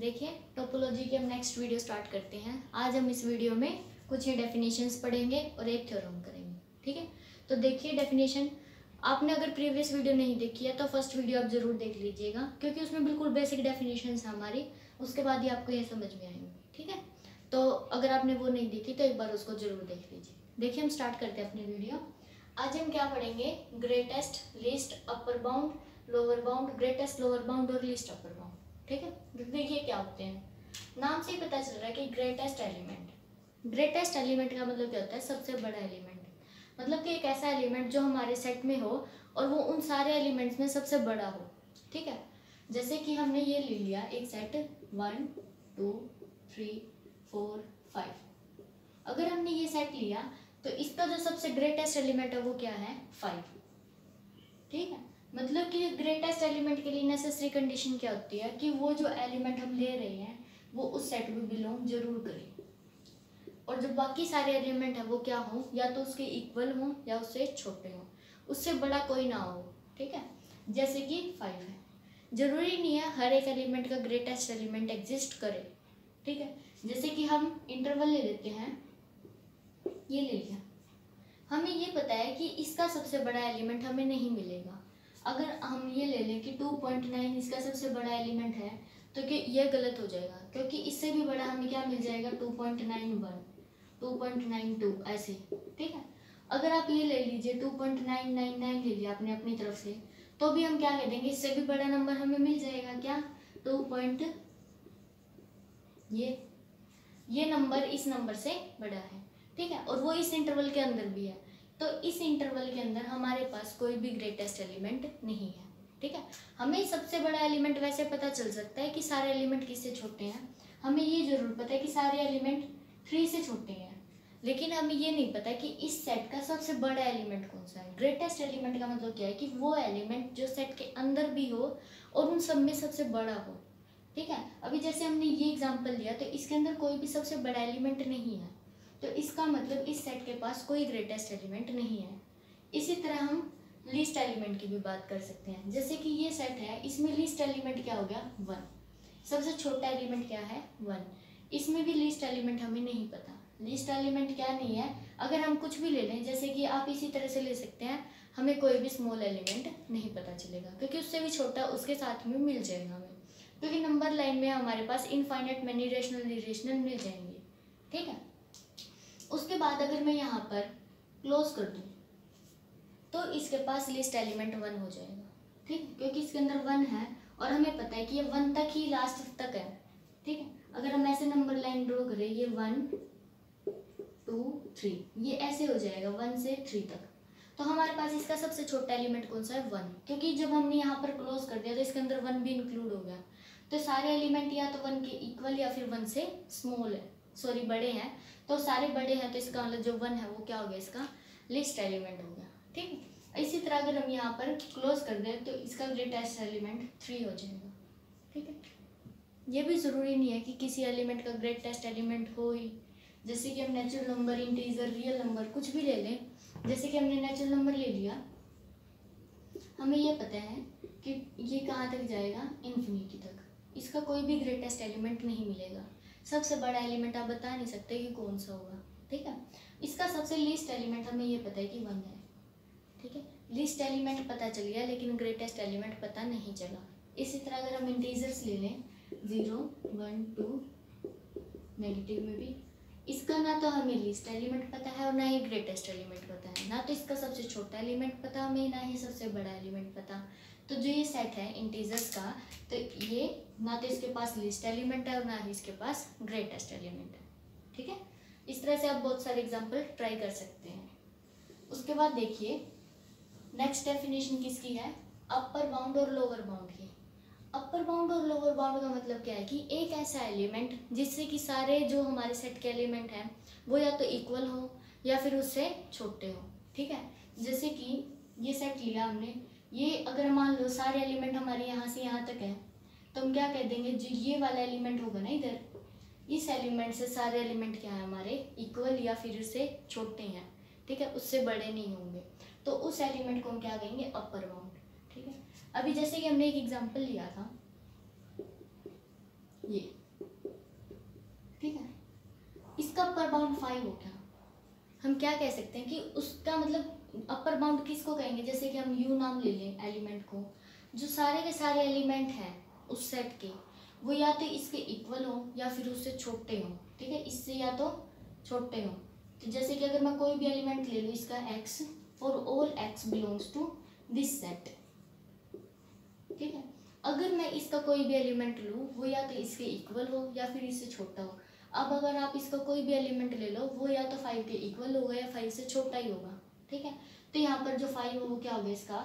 देखिए टोपोलॉजी के हम नेक्स्ट वीडियो स्टार्ट करते हैं। आज हम इस वीडियो में कुछ ही डेफिनेशंस पढ़ेंगे और एक थ्योरम करेंगे। ठीक है, तो देखिए डेफिनेशन। आपने अगर प्रीवियस वीडियो नहीं देखी है तो फर्स्ट वीडियो आप जरूर देख लीजिएगा, क्योंकि उसमें बिल्कुल बेसिक डेफिनेशंस है हमारी, उसके बाद ही आपको ये समझ में आएंगे। ठीक है, तो अगर आपने वो नहीं देखी तो एक बार उसको जरूर देख लीजिए। देखिए हम स्टार्ट करते हैं अपनी वीडियो। आज हम क्या पढ़ेंगे? Greatest, least, upper bound, lower bound, greatest lower bound और लीस्ट अपर बाउंड। ठीक है, देखिए क्या होते हैं। नाम से ही पता चल रहा है कि ग्रेटेस्ट एलिमेंट। ग्रेटेस्ट एलिमेंट का मतलब क्या होता है? सबसे बड़ा एलिमेंट। मतलब कि एक ऐसा एलिमेंट जो हमारे सेट में हो और वो उन सारे एलिमेंट्स में सबसे बड़ा हो। ठीक है, जैसे कि हमने ये ले लिया एक सेट 1 2 3 4 5। अगर हमने ये सेट लिया तो इसका जो सबसे ग्रेटेस्ट एलिमेंट है वो क्या है? 5। ठीक है, मतलब कि ग्रेटेस्ट एलिमेंट के लिए नेसेसरी कंडीशन क्या होती है कि वो जो एलिमेंट हम ले रहे हैं वो उस सेट में बिलोंग जरूर करे, और जो बाकी सारे एलिमेंट है वो क्या हो, या तो उसके इक्वल हो या उससे छोटे हो, उससे बड़ा कोई ना हो। ठीक है, जैसे कि 5 है। जरूरी नहीं है हर एक एलिमेंट का ग्रेटेस्ट एलिमेंट एग्जिस्ट करे। ठीक है, जैसे कि हम इंटरवल ले लेते हैं, ये ले लिया, हमें ये पता है कि इसका सबसे बड़ा एलिमेंट हमें नहीं मिलेगा। अगर हम ये ले लें कि 2.9 इसका सबसे बड़ा एलिमेंट है तो कि ये गलत हो जाएगा, क्योंकि इससे भी बड़ा हमें क्या मिल जाएगा? 2.91, 2.92 ऐसे। ठीक है, अगर आप ये ले लीजिए 2.999 ले लिया आपने अपनी तरफ से, तो भी हम क्या कह देंगे? इससे भी बड़ा नंबर हमें मिल जाएगा। क्या? 2. ये नंबर इस नंबर से बड़ा है। ठीक है, और वो इस इंटरवल के अंदर भी है, तो इस इंटरवल के अंदर हमारे पास कोई भी ग्रेटेस्ट एलिमेंट नहीं है। ठीक है, हमें सबसे बड़ा एलिमेंट वैसे पता चल सकता है कि सारे एलिमेंट किससे छोटे हैं। हमें ये जरूर पता है कि सारे एलिमेंट 3 से छोटे हैं, लेकिन हमें ये नहीं पता कि इस सेट का सबसे बड़ा एलिमेंट कौन सा है। ग्रेटेस्ट एलिमेंट का मतलब क्या है कि वो एलिमेंट जो सेट के अंदर भी हो और उन सब में सबसे बड़ा हो। ठीक है, अभी जैसे हमने ये एग्जांपल लिया तो इसके अंदर कोई भी सबसे बड़ा एलिमेंट नहीं है, तो इसका मतलब इस सेट के पास कोई ग्रेटेस्ट एलिमेंट नहीं है। इसी तरह हम लीस्ट एलिमेंट की भी बात कर सकते हैं। जैसे कि ये सेट है, इसमें लीस्ट एलिमेंट क्या हो गया? 1। सबसे छोटा एलिमेंट क्या है? 1। इसमें भी लीस्ट एलिमेंट हमें नहीं पता। लीस्ट एलिमेंट क्या नहीं है, अगर हम कुछ भी ले लें, जैसे कि आप इसी तरह से ले सकते हैं, हमें कोई भी स्मॉल एलिमेंट नहीं पता चलेगा, क्योंकि उससे भी छोटा उसके साथ में मिल जाएगा हमें, क्योंकि नंबर लाइन में हमारे पास इनफाइनाइट मैनी रेशनल इरेशनल मिल जाएंगे। ठीक है, उसके बाद अगर मैं यहाँ पर क्लोज कर दूँ तो इसके पास लिस्ट एलिमेंट 1 हो जाएगा। ठीक, क्योंकि इसके अंदर 1 है और हमें पता है कि ये 1 तक ही लास्ट तक है। ठीक है, अगर हम ऐसे नंबर लाइन ड्रॉ करें, ये 1 2 3, ये ऐसे हो जाएगा 1 से 3 तक, तो हमारे पास इसका सबसे छोटा एलिमेंट कौन सा है? 1, क्योंकि जब हमने यहाँ पर क्लोज कर दिया तो इसके अंदर 1 भी इंक्लूड हो गया, तो सारे एलिमेंट या तो 1 के इक्वल या फिर 1 से स्मॉल है, सॉरी बड़े हैं। तो सारे बड़े हैं तो इसका मतलब जो 1 है वो क्या हो गया? इसका लिस्ट एलिमेंट हो गया। ठीक है, इसी तरह अगर हम यहाँ पर क्लोज कर दें तो इसका ग्रेटेस्ट एलिमेंट 3 हो जाएगा। ठीक है, ये भी ज़रूरी नहीं है कि किसी एलिमेंट का ग्रेटेस्ट एलिमेंट हो ही। जैसे कि हम natural number, integer, real number कुछ भी ले लें, जैसे कि हमने नेचुरल नंबर ले लिया, हमें ये पता है कि ये कहाँ तक जाएगा? इन्फिनिटी तक। इसका कोई भी ग्रेटेस्ट एलिमेंट नहीं मिलेगा। सबसे बड़ा एलिमेंट आप बता नहीं सकते कि कौन सा होगा। ठीक है, इसका सबसे लीस्ट एलिमेंट हमें ये पता है कि 1 है। ठीक है, लीस्ट एलिमेंट पता चल गया लेकिन ग्रेटेस्ट एलिमेंट पता नहीं चला। इसी तरह अगर हम इंटीजर्स ले लें, 0 1 2, नेगेटिव में भी, इसका ना तो हमें लीस्ट एलिमेंट पता है और ना ही ग्रेटेस्ट एलिमेंट पता है, ना तो इसका सबसे छोटा एलिमेंट पता हमें, ना ही सबसे बड़ा एलिमेंट पता। तो जो ये सेट है इंटीजर्स का, तो ये ना तो इसके पास लिस्ट एलिमेंट है और ना ही इसके पास ग्रेटेस्ट एलिमेंट है। ठीक है, इस तरह से आप बहुत सारे एग्जांपल ट्राई कर सकते हैं। उसके बाद देखिए नेक्स्ट डेफिनेशन किसकी है? अपर बाउंड और लोअर बाउंड की। अपर बाउंड और लोअर बाउंड का मतलब क्या है कि एक ऐसा एलिमेंट जिससे कि सारे जो हमारे सेट के एलिमेंट हैं वो या तो इक्वल हो या फिर उससे छोटे हो। ठीक है, जैसे कि ये सेट लिया हमने, ये अगर मान लो सारे एलिमेंट हमारे यहाँ से यहाँ तक है, तो हम क्या कह देंगे? जो ये वाला एलिमेंट होगा ना इधर, इस एलिमेंट से सारे एलिमेंट क्या है हमारे? इक्वल या फिर उससे छोटे हैं। ठीक है, उससे बड़े नहीं होंगे, तो उस एलिमेंट को हम क्या कहेंगे? अपर बाउंड। ठीक है, अभी जैसे कि हमने एक एग्जांपल लिया था, ये, ठीक है। इसका अपर बाउंड 5 हो गया। हम क्या कह सकते हैं कि उसका मतलब अपर बाउंड किसको कहेंगे, जैसे कि हम यू नाम ले लें एलिमेंट को, जो सारे के सारे एलिमेंट हैं उस सेट के, वो या तो इसके इक्वल हो या फिर उससे छोटे हो, ठीक है, इससे या तो छोटे हो। तो जैसे कि अगर मैं कोई भी एलिमेंट ले लूँ इसका x, और all x belongs to this set, ठीक है। अगर मैं इसका कोई भी एलिमेंट लूँ वो या तो इसके इक्वल हो या फिर इससे छोटा हो। अब अगर आप इसका कोई भी एलिमेंट ले लो वो या तो 5 के इक्वल होगा या 5 से छोटा ही होगा, ठीक है। तो यहाँ पर जो 5 हो वो क्या हो गया इसका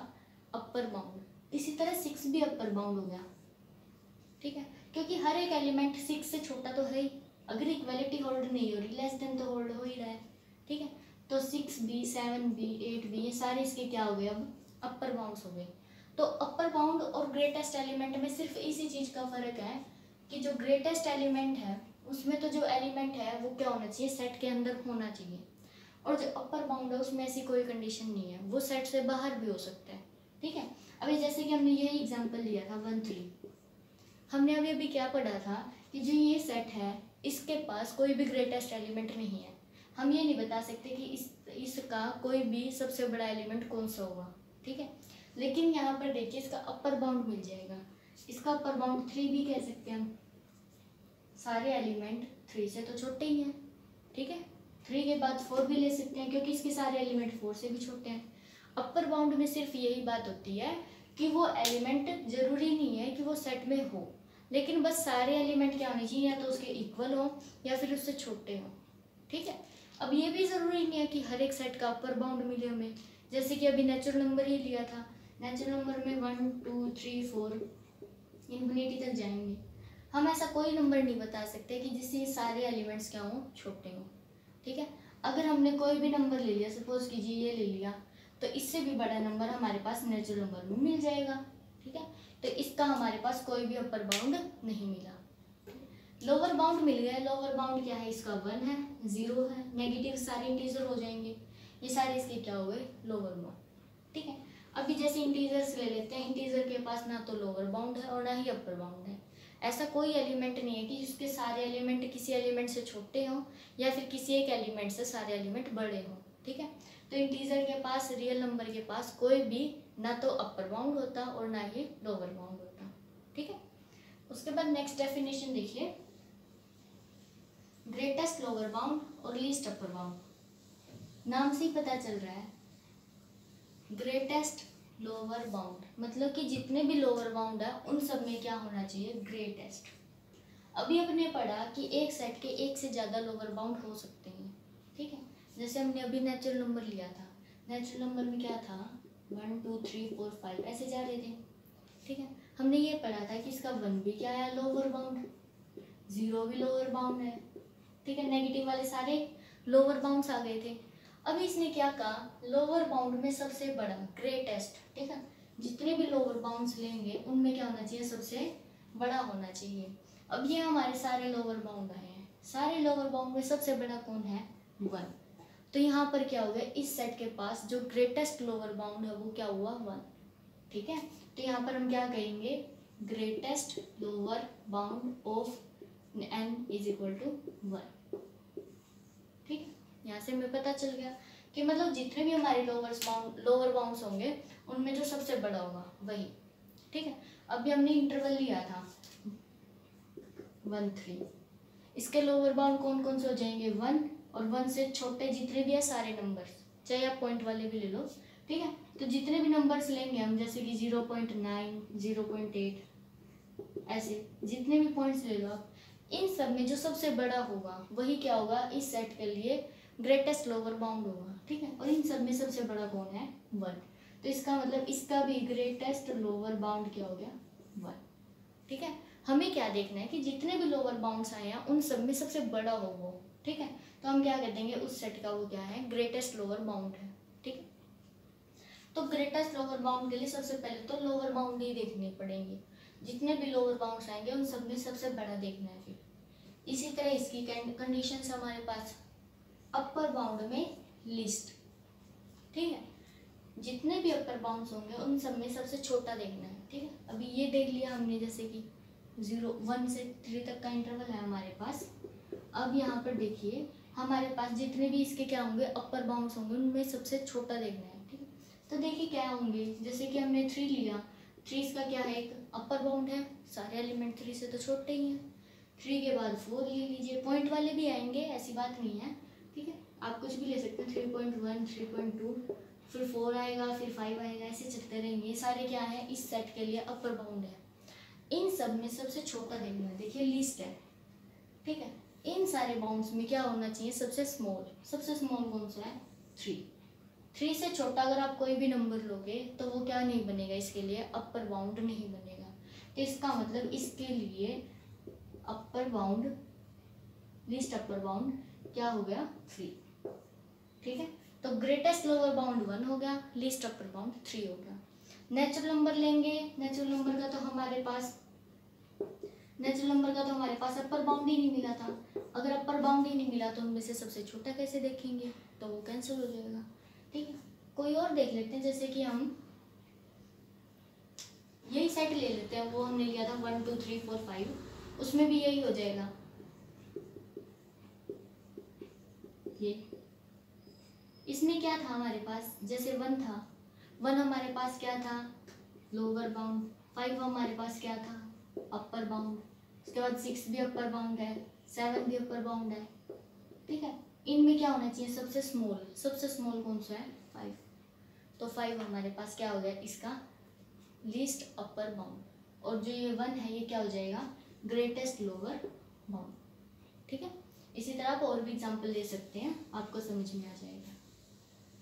अपर बाउंड। इसी तरह 6 भी अपर बाउंड हो गया, ठीक है, क्योंकि हर एक एलिमेंट 6 से छोटा तो है ही। अगर इक्वालिटी होल्ड नहीं हो रही, लेस देन तो होल्ड हो ही रहा है, ठीक है। तो 6b 7b 8b ये सारे इसके क्या हो गए अब अपर बाउंड्स हो गए। तो अपर बाउंड और ग्रेटेस्ट एलिमेंट में सिर्फ इसी चीज़ का फर्क है कि जो ग्रेटेस्ट एलिमेंट है उसमें तो जो एलिमेंट है वो क्या होना चाहिए, सेट के अंदर होना चाहिए, और जो अपर बाउंड है उसमें ऐसी कोई कंडीशन नहीं है, वो सेट से बाहर भी हो सकता है, ठीक है। अभी जैसे कि हमने यही एग्जांपल लिया था 1 3, हमने अभी क्या पढ़ा था कि जो ये सेट है इसके पास कोई भी ग्रेटेस्ट एलिमेंट नहीं है। हम ये नहीं बता सकते कि इसका कोई भी सबसे बड़ा एलिमेंट कौन सा होगा, ठीक है। लेकिन यहाँ पर देखिए इसका अपर बाउंड मिल जाएगा, इसका अपर बाउंड 3 भी कह सकते हैं हम, सारे एलिमेंट 3 से तो छोटे ही हैं, ठीक है। 3 के बाद 4 भी ले सकते हैं क्योंकि इसके सारे एलिमेंट 4 से भी छोटे हैं। अपर बाउंड में सिर्फ यही बात होती है कि वो एलिमेंट जरूरी नहीं है कि वो सेट में हो, लेकिन बस सारे एलिमेंट क्या होने चाहिए, या तो उसके इक्वल हो या फिर उससे छोटे हो, ठीक है। अब ये भी ज़रूरी नहीं है कि हर एक सेट का अपर बाउंड मिले हमें, जैसे कि अभी नेचुरल नंबर ही लिया था, नेचुरल नंबर में 1 2 3 4 इन्फिनिटी तक जाएंगे। हम ऐसा कोई नंबर नहीं बता सकते कि जिससे सारे एलिमेंट्स क्या हों छोटे हों, ठीक है। अगर हमने कोई भी नंबर ले लिया, सपोज कीजिए ये ले लिया, तो इससे भी बड़ा नंबर हमारे पास नेचुरल नंबर में मिल जाएगा, ठीक है। तो इसका हमारे पास कोई भी अपर बाउंड नहीं मिला। लोअर बाउंड मिल गया, लोअर बाउंड क्या है इसका 1 है, 0 है, नेगेटिव सारे इंटीजर हो जाएंगे, ये सारे इसके क्या हो गए लोअर बाउंड, ठीक है। अभी जैसे इंटीजर्स ले लेते हैं, इंटीजर के पास ना तो लोअर बाउंड है और ना ही अपर बाउंड है। ऐसा कोई एलिमेंट नहीं है कि जिसके सारे एलिमेंट किसी एलिमेंट से छोटे हों या फिर किसी एक एलिमेंट से सारे एलिमेंट बड़े हों, ठीक है। तो इंटीजर के पास, रियल नंबर के पास कोई भी ना तो अपर बाउंड होता और ना ही लोअर बाउंड होता, ठीक है। उसके बाद नेक्स्ट डेफिनेशन देखिए, ग्रेटेस्ट लोअर बाउंड और लीस्ट अपर बाउंड। नाम से ही पता चल रहा है ग्रेटेस्ट लोअर बाउंड, मतलब कि जितने भी लोअर बाउंड है उन सब में क्या होना चाहिए ग्रेटेस्ट। अभी हमने पढ़ा कि एक सेट के एक से ज़्यादा लोअर बाउंड हो सकते हैं, ठीक है। जैसे हमने अभी नेचुरल नंबर लिया था, नेचुरल नंबर में क्या था 1 2 3 4 5 ऐसे जा रहे थे, ठीक है। हमने ये पढ़ा था कि इसका 1 भी क्या है लोअर बाउंड, 0 भी लोअर बाउंड है, ठीक है। नेगेटिव वाले सारे लोअर बाउंड्स आ गए थे। अभी इसने क्या कहा, लोअर बाउंड में सबसे बड़ा ग्रेटेस्ट, ठीक है, जितने भी लोअर बाउंड्स लेंगे उनमें क्या होना चाहिए सबसे बड़ा होना चाहिए। अब ये हमारे सारे लोअर बाउंड आए हैं, सारे लोअर बाउंड में सबसे बड़ा कौन है 1, तो यहाँ पर क्या हो गया इस सेट के पास जो ग्रेटेस्ट लोअर बाउंड है वो क्या हुआ 1, ठीक है। तो यहाँ पर हम क्या कहेंगे greatest lower bound of n is equal to 1, ठीक है। यहाँ से हमें पता चल गया कि मतलब जितने भी हमारे लोअर बाउंड्स होंगे उनमें जो सबसे बड़ा होगा वही, ठीक है। अभी हमने इंटरवल लिया था 1 3, इसके लोअर बाउंड कौन कौन से हो जाएंगे 1, और 1 से छोटे जितने भी है सारे नंबर्स, चाहे आप पॉइंट वाले भी ले लो, ठीक है। तो जितने भी नंबर्स लेंगे हम, जैसे कि 0.9 0.8 ऐसे जितने भी पॉइंट्स ले लो आप, इन सब में जो सबसे बड़ा होगा वही क्या होगा इस सेट के लिए ग्रेटेस्ट लोअर बाउंड होगा, ठीक है। और इन सब में सबसे बड़ा कौन है 1, तो इसका मतलब इसका भी ग्रेटेस्ट लोअर बाउंड क्या हो गया 1, ठीक है। हमें क्या देखना है कि जितने भी लोअर बाउंड्स आए हैं उन सब में सबसे बड़ा हो वो, ठीक है। तो हम क्या कर देंगे उस सेट का वो क्या है ग्रेटेस्ट लोअर बाउंड है, ठीक है। तो ग्रेटेस्ट लोअर बाउंड के लिए सबसे पहले तो लोअर बाउंड ही देखनी पड़ेंगी, जितने भी लोअर बाउंड्स आएंगे उन सब में सबसे बड़ा देखना है। फिर इसी तरह इसकी कंडीशंस हमारे पास अपर बाउंड में लिस्ट, ठीक है, जितने भी अपर बाउंड्स होंगे उन सब में सबसे छोटा देखना है, ठीक है। अभी ये देख लिया हमने, जैसे कि 1 से 3 तक का इंटरवल है हमारे पास। अब यहाँ पर देखिए हमारे पास जितने भी इसके क्या होंगे अपर बाउंड्स होंगे उनमें सबसे छोटा देखना है, ठीक है। तो देखिए क्या होंगे, जैसे कि हमने 3 लिया, 3 इसका क्या है, एक अपर बाउंड है, सारे एलिमेंट 3 से तो छोटे ही हैं। 3 के बाद 4 ले लीजिए, पॉइंट वाले भी आएंगे, ऐसी बात नहीं है, ठीक है, आप कुछ भी ले सकते हैं, 3.1, 3.2, फिर 4 आएगा, फिर 5 आएगा, ऐसे चलते रहेंगे। सारे क्या है इस सेट के लिए अपर बाउंड है। इन सब में सबसे छोटा देखना है, देखिए लीस्ट है, ठीक है। इन सारे बाउंड्स में क्या होना चाहिए, सबसे स्मॉल कौन सा है, 3 से छोटा अगर आप कोई भी नंबर लोगे तो वो क्या नहीं बनेगा, इसके लिए अपर बाउंड नहीं बनेगा। तो इसका मतलब इसके लिए upper bound, least upper bound क्या हो गया, 3, ठीक है। तो ग्रेटेस्ट लोअर बाउंड 1 हो गया, लीस्ट अपर बाउंड 3 हो गया। नेचुरल नंबर लेंगे, नेचुरल नंबर का तो हमारे पास अपर बाउंड ही नहीं मिला था। अगर अपर बाउंड ही नहीं मिला तो उनमें से सबसे छोटा कैसे देखेंगे, तो वो कैंसिल हो जाएगा, ठीक है। कोई और देख लेते हैं, जैसे कि हम यही सेट ले लेते हैं, वो हमने लिया था 1 2 3 4 5, उसमें भी यही हो जाएगा। ये इसमें क्या था हमारे पास, जैसे 1 था, 1 हमारे पास क्या था, लोअर बाउंड, 5 हमारे पास क्या था, अपर बाउंड, उसके बाद 6 भी अपर बाउंड है, 7 भी अपर बाउंड है, ठीक है। इनमें क्या होना चाहिए, सबसे स्मॉल कौन सा है, 5। तो 5 हमारे पास क्या हो गया, इसका लीस्ट अपर बाउंड, और जो ये 1 है ये क्या हो जाएगा, ग्रेटेस्ट लोअर बाउंड, ठीक है। इसी तरह आप और भी एग्जाम्पल दे सकते हैं, आपको समझ में आ जाएगा,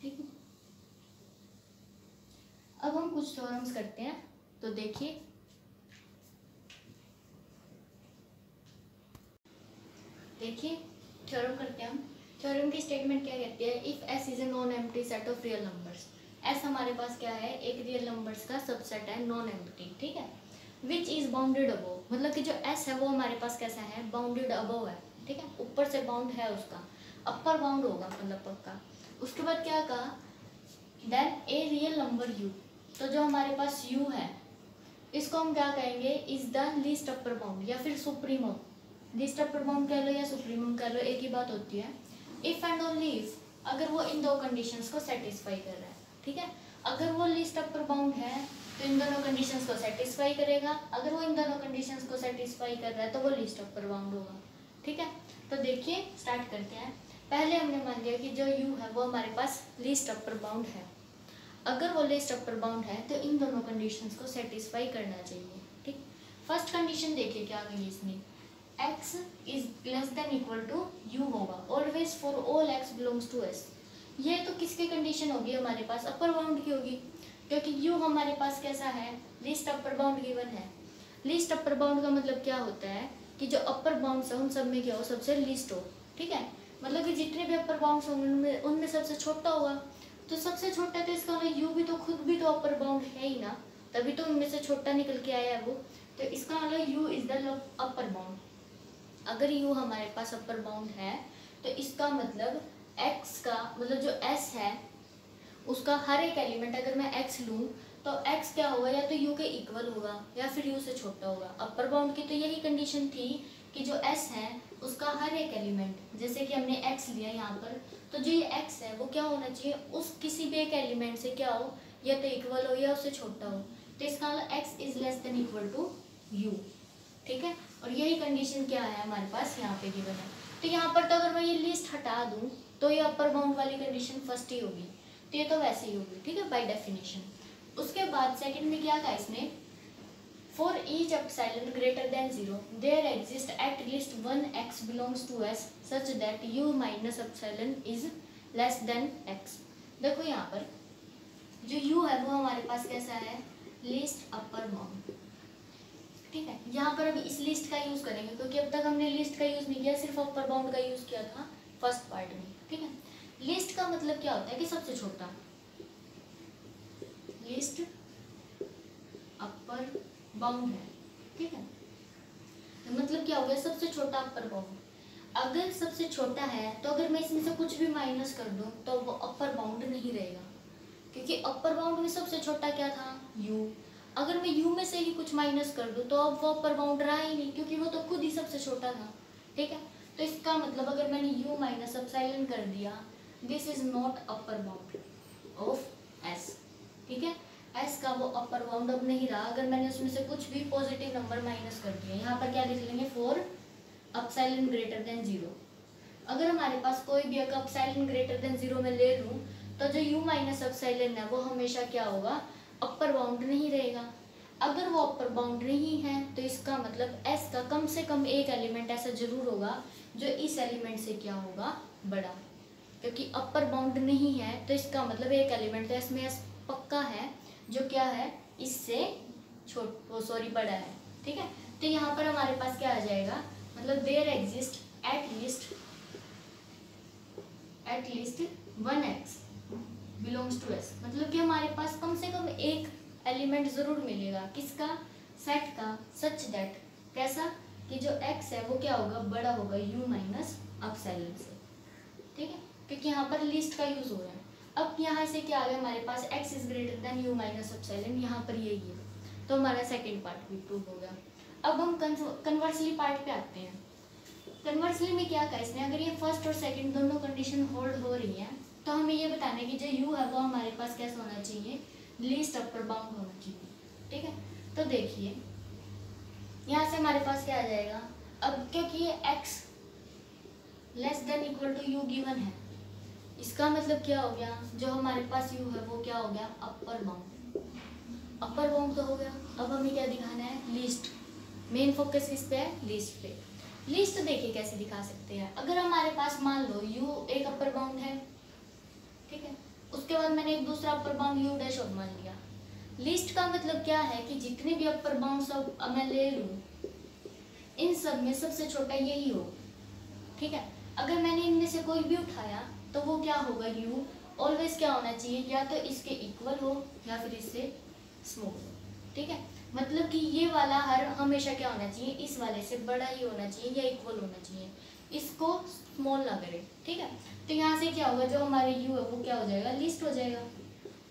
ठीक है। अब हम कुछ थ्योरम्स करते हैं, तो देखिए थ्योरम करते हैं हम। थ्योरम की स्टेटमेंट क्या कहती है, if S is a non empty set of real numbers, S हमारे पास क्या है, एक रियल नंबर्स का सबसेट है, नॉन एम्प्टी, ठीक है। विच इज बाउंडेड अबव, मतलब कि जो एस है वो हमारे पास कैसा है, बाउंडेड अबव है, ठीक है, ऊपर से बाउंड है, उसका अपर बाउंड होगा मतलब पक्का। उसके बाद क्या कहा, then a real number u, तो जो हमारे पास यू है इसको हम क्या कहेंगे, is the least upper bound या फिर सुप्रीमम, लीस्ट अपर बाउंड कह लो या सुप्रीमम कह लो, एक ही बात होती है। इफ एंड ओनली इफ, अगर वो इन दो कंडीशंस को सेटिस्फाई कर रहा है, ठीक है। अगर वो लीस्ट अपर बाउंड है तो इन दोनों कंडीशंस को सेटिस्फाई करेगा, अगर वो इन दोनों कंडीशंस को सेटिस्फाई कर रहा है तो वो लीस्ट अपर बाउंड होगा, ठीक है। तो देखिए स्टार्ट करते हैं। पहले हमने मान लिया कि जो यू है वो हमारे पास लीस्ट अपर बाउंड है। अगर वो लीस्ट अपर बाउंड है तो इन दोनों कंडीशंस को सेटिस्फाई करना चाहिए, ठीक। फर्स्ट कंडीशन देखिए क्या गई इसमें, x is less than equal to u होगा, always for all x belongs to s। ये तो किसकी कंडीशन होगी, हमारे पास अपर बाउंड की होगी, क्योंकि u हमारे पास कैसा है, लीस्ट अपर बाउंड गिवन है। लीस्ट अपर बाउंड का मतलब क्या होता है कि जो अपर बाउंड्स है उन सब में क्या हो, सबसे लीस्ट हो, ठीक है। मतलब कि जितने भी अपर बाउंड्स होंगे उनमें सबसे छोटा होगा, तो सबसे छोटा तो इसका मतलब u भी तो खुद भी तो अपर बाउंड है ही ना, तभी तो उनमें से छोटा निकल के आया है वो, तो इसका मतलब u is the upper bound. अगर u हमारे पास अपर बाउंड है तो इसका मतलब x का मतलब जो s है उसका हर एक एलिमेंट अगर मैं x लूँ तो x क्या होगा, या तो u के इक्वल होगा या फिर u से छोटा होगा। अपर बाउंड की तो यही कंडीशन थी कि जो s है उसका हर एक एलिमेंट, जैसे कि हमने x लिया यहाँ पर, तो जो ये x है वो क्या होना चाहिए, उस किसी भी एक एलिमेंट से क्या हो, या तो इक्वल हो या उससे छोटा हो। तो इसका मतलब x is less than equal to u, ठीक है। और यही कंडीशन क्या है हमारे पास यहाँ पे गिवन है। तो यहाँ पर तो अगर मैं ये लिस्ट हटा दूँ तो ये अपर बाउंड वाली कंडीशन फर्स्ट ही होगी, तो ये तो वैसे ही होगी, ठीक है, बाय डेफिनेशन। उसके बाद सेकंड में क्या कहा इसने, for each epsilon greater than 0 there exist at least 1 x belongs to s such that u minus epsilon is less than x। देखो यहाँ पर जो u है वो हमारे पास कैसा है, लीस्ट अपर बाउंड, ठीक है। यहाँ पर अभी इस लिस्ट का यूज करेंगे क्योंकि अब तक हमने लिस्ट का यूज नहीं किया, सिर्फ अपर बाउंड का यूज किया था फर्स्ट पार्ट में, ठीक है। लिस्ट का मतलब क्या होता है कि सबसे छोटा, लिस्ट अपर बाउंड है, ठीक है। तो मतलब क्या हो गया, सबसे छोटा अपर बाउंड। अगर सबसे छोटा है तो अगर मैं इसमें से कुछ भी माइनस कर दूं तो वो अपर बाउंड नहीं रहेगा, क्योंकि अपर बाउंड में सबसे छोटा क्या था, u। अगर मैं u में से ही कुछ माइनस कर दूँ तो अब वो अपर बाउंड रहा ही नहीं, क्योंकि वो तो खुद ही सबसे छोटा था। ठीक है, तो इसका मतलब अगर मैंने u माइनस एप्सिलॉन कर दिया, this is not upper bound of s। ठीक है, s का वो अपर बाउंड अब नहीं रहा अगर मैंने उसमें से कुछ भी पॉजिटिव नंबर माइनस कर दिया। यहाँ पर क्या लिख लेंगे, फॉर एप्सिलॉन ग्रेटर देन 0। अगर हमारे पास कोई भी अगर एप्सिलॉन ग्रेटर देन 0 में ले लूँ तो जो u माइनस एप्सिलॉन है वो हमेशा क्या होगा, अपर बाउंड नहीं रहेगा। अगर वो अपर बाउंड नहीं है तो इसका मतलब s का कम से कम एक एलिमेंट ऐसा जरूर होगा जो इस एलिमेंट से क्या होगा, बड़ा। क्योंकि अपर बाउंड नहीं है तो इसका मतलब एक एलिमेंट तो इसमें s पक्का है जो क्या है, इससे बड़ा है। ठीक है, तो यहाँ पर हमारे पास क्या आ जाएगा, मतलब there exist at least 1x belongs to s। मतलब कि हमारे पास कम से कम एक एलिमेंट जरूर मिलेगा, किसका, सेट का, सच दैट कैसा कि जो x है वो क्या होगा, बड़ा होगा u माइनस एप्सिलॉन से। ठीक है, क्योंकि यहाँ पर लिस्ट का यूज हो रहा है। अब यहाँ से क्या आ गया हमारे पास, x is greater than u minus epsilon, यहाँ पर यही है, तो हमारा सेकेंड पार्ट भी प्रूव हो गया। अब हम कन्वर्सली पार्ट पे आते हैं। कन्वर्सली में क्या कहा इसने, अगर ये फर्स्ट और सेकंड दोनों कंडीशन होल्ड हो रही है तो हमें ये बताना है कि जो u है वो हमारे पास कैसा होना चाहिए, लीस्ट अपर बाउंड होना चाहिए। ठीक है, तो देखिए यहाँ से हमारे पास क्या आ जाएगा, अब क्योंकि ये x less than equal to u given है, इसका मतलब क्या हो गया, जो हमारे पास u है वो क्या हो गया, अपर बाउंड। अपर बाउंड तो हो गया, अब हमें क्या दिखाना है, लीस्ट। मेन फोकस किस पे है, लीस्ट पे। लिस्ट देखिए कैसे दिखा सकते हैं, अगर हमारे पास मान लो u एक अपर बाउंड है, ठीक है, उसके बाद मैंने एक दूसरा अपर बाउंड u डैश और मान लिया। लिस्ट का मतलब क्या है कि जितने भी अपर बाउंड सब मैं ले लूं, इन सब में सबसे छोटा यही हो। ठीक है, अगर मैंने इनमें से कोई भी उठाया तो वो क्या होगा, u ऑलवेज क्या होना चाहिए, या तो इसके इक्वल हो या फिर इससे स्मॉल। ठीक है, मतलब कि ये वाला हर हमेशा क्या होना चाहिए, इस वाले से बड़ा ही होना चाहिए या इक्वल होना चाहिए, इसको स्मॉल ना करें। ठीक है, तो यहाँ से क्या होगा, जो हमारे u है वो क्या हो जाएगा, लिस्ट हो जाएगा।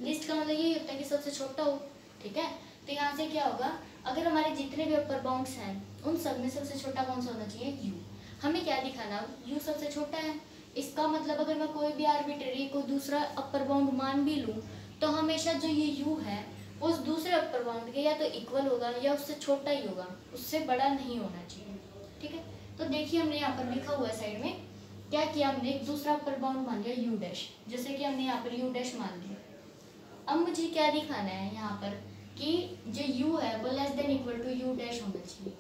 लिस्ट का मतलब यही होता है कि सबसे छोटा हो। ठीक है, तो यहाँ से क्या होगा, अगर हमारे जितने भी अपर बाउंड्स हैं उन सब में सबसे छोटा कौन सा होना चाहिए, u। हमें क्या दिखाना, u सबसे छोटा है। इसका मतलब अगर मैं कोई भी आर्बिट्रेरी को दूसरा अपर बाउंड मान भी लूँ तो हमेशा जो ये u है उस दूसरे अपर बाउंड के या तो इक्वल होगा या उससे छोटा ही होगा, उससे बड़ा नहीं होना चाहिए। ठीक है, तो देखिए हमने यहाँ पर लिखा हुआ है साइड में, क्या किया हमने, एक दूसरा अपर बाउंड मान लिया u डैश, जैसे कि हमने यहाँ पर u डैश मान लिया। अब मुझे क्या दिखाना है यहाँ पर कि जो u है वो less than equal to u dash होना चाहिए।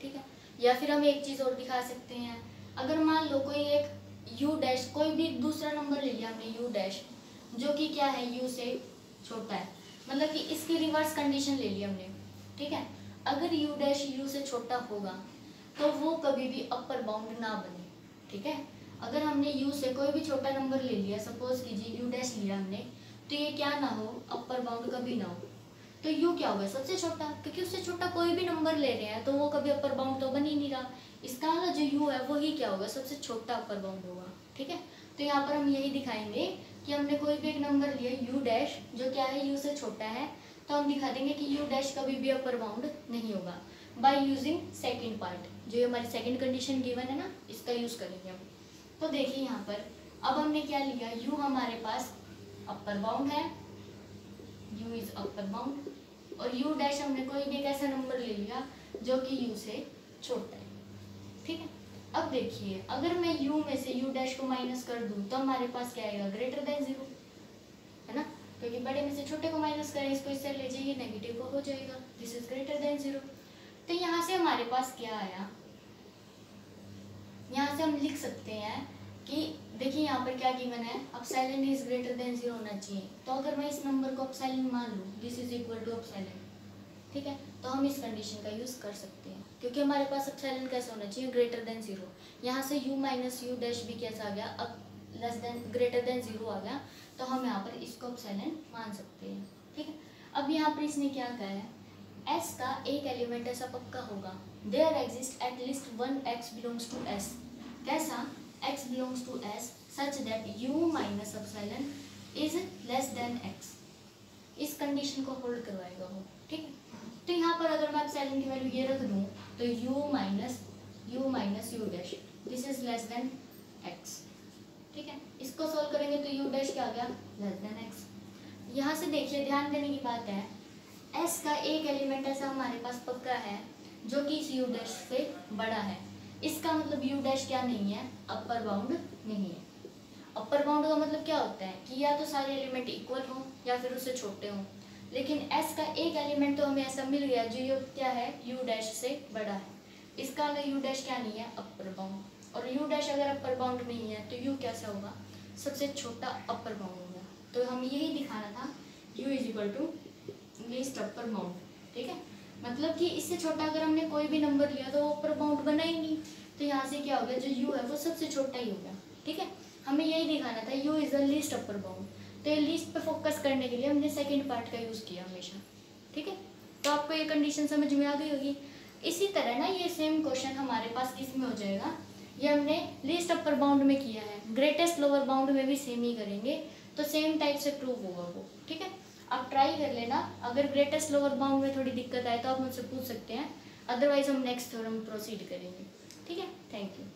ठीक है, या फिर हम एक चीज़ और दिखा सकते हैं, अगर मान लो कोई एक u डैश, कोई भी दूसरा नंबर ले लिया हमने u डैश जो कि क्या है, u से छोटा है, मतलब कि इसकी रिवर्स कंडीशन ले ली हमने। ठीक है, अगर u डैश u से छोटा होगा तो वो कभी भी अपर बाउंड ना बने। ठीक है, अगर हमने u से कोई भी छोटा नंबर ले लिया, सपोज कीजिए u डैश लिया हमने, तो ये क्या ना हो, अपर बाउंड कभी ना हो। तो u क्या होगा, सबसे छोटा, क्योंकि उससे छोटा कोई भी नंबर ले रहे हैं तो वो कभी अपर बाउंड तो बन ही नहीं रहा। इसका मतलब जो u है वही क्या होगा, सबसे छोटा अपर बाउंड होगा। ठीक है, तो यहाँ पर हम यही दिखाएंगे कि हमने कोई भी एक नंबर लिया u डैश जो क्या है, u से छोटा है, तो हम दिखा देंगे कि u डैश कभी भी अपर बाउंड नहीं होगा बाय यूजिंग सेकंड पार्ट, जो हमारी सेकंड कंडीशन गिवन है ना, इसका यूज करेंगे हम। तो देखिए यहाँ पर अब हमने क्या लिया, u हमारे पास अपर बाउंड है, u इज अपर बाउंड, और u डैश हमने कोई भी एक ऐसा नंबर ले लिया जो कि u से छोटा है। ठीक है, अब देखिए अगर मैं u में से u डैश को माइनस कर दूं तो हमारे पास क्या आएगा, ग्रेटर देन 0, है ना, क्योंकि बड़े में से छोटे को माइनस करें, इसको इससे ले जाइए, नेगेटिव को हो जाएगा, दिस इज ग्रेटर देन 0। तो यहाँ से हमारे पास क्या आया, यहाँ से हम लिख सकते हैं कि देखिए यहाँ पर क्या गिवन है, एप्सिलॉन इज ग्रेटर देन 0 होना चाहिए। तो अगर मैं इस नंबर को एप्सिलॉन मान लूँ, this is equal to epsilon, ठीक है, तो हम इस कंडीशन का यूज कर सकते हैं, क्योंकि हमारे पास एप्सिलॉन कैसे होना चाहिए, ग्रेटर देन 0। यहाँ से u माइनस u डैश भी कैसा आ गया, अब लेस देन ग्रेटर देन 0 आ गया, तो हम यहाँ पर इसको एप्सिलॉन मान सकते हैं। ठीक है, अब यहाँ पर इसने क्या कहा है, s का एक एलिमेंट ऐसा पक्का होगा, there exist at least 1x belongs to s, कैसा, x belongs to s such that u minus epsilon is less than x। इस कंडीशन को होल्ड करवाएगा वो, ठीक है। तो यहाँ पर अगर मैं एप्सिलॉन की वैल्यू ये रख दूँ तो u minus you dash this is less than x, ठीक है। इसको सोल्व करेंगे तो u डैश क्या आ गया, लेस देन x। यहाँ से देखिए ध्यान देने की बात है, s का एक एलिमेंट ऐसा हमारे पास पक्का है जो कि इस u डैश से बड़ा है। इसका मतलब u डैश क्या नहीं है, अपर बाउंड नहीं है। अपर बाउंड का मतलब क्या होता है कि या तो सारे एलिमेंट इक्वल हों या फिर उससे छोटे हों, लेकिन s का एक एलिमेंट तो हमें ऐसा मिल गया जो ये क्या है, u डैश से बड़ा है। इसका अगर u डैश क्या नहीं है, अपर बाउंड, और u डैश अगर अपर बाउंड नहीं है तो u कैसा होगा, सबसे छोटा अपर बाउंड होगा। तो हम यही दिखाना था, u is equal to least upper bound, ठीक है। मतलब कि इससे छोटा अगर हमने कोई भी नंबर लिया तो वो अपर बाउंड बना ही नहीं, तो यहाँ से क्या हो गया, जो u है वो सबसे छोटा ही होगा, ठीक है। हमें यही दिखाना था, u is the least upper bound. तो ये लीस्ट पे फोकस करने के लिए हमने सेकंड पार्ट का यूज़ किया हमेशा, ठीक है। तो आपको ये कंडीशन समझ में आ गई होगी। इसी तरह ना ये सेम क्वेश्चन हमारे पास किस में हो जाएगा, ये हमने लीस्ट अपर बाउंड में किया है, ग्रेटेस्ट लोअर बाउंड में भी सेम ही करेंगे, तो सेम टाइप से प्रूव होगा वो, ठीक है। आप ट्राई कर लेना, अगर ग्रेटेस्ट लोअर बाउंड में थोड़ी दिक्कत आए तो आप मुझसे पूछ सकते हैं, अदरवाइज हम नेक्स्ट थ्योरम प्रोसीड करेंगे, ठीक है। Thank you.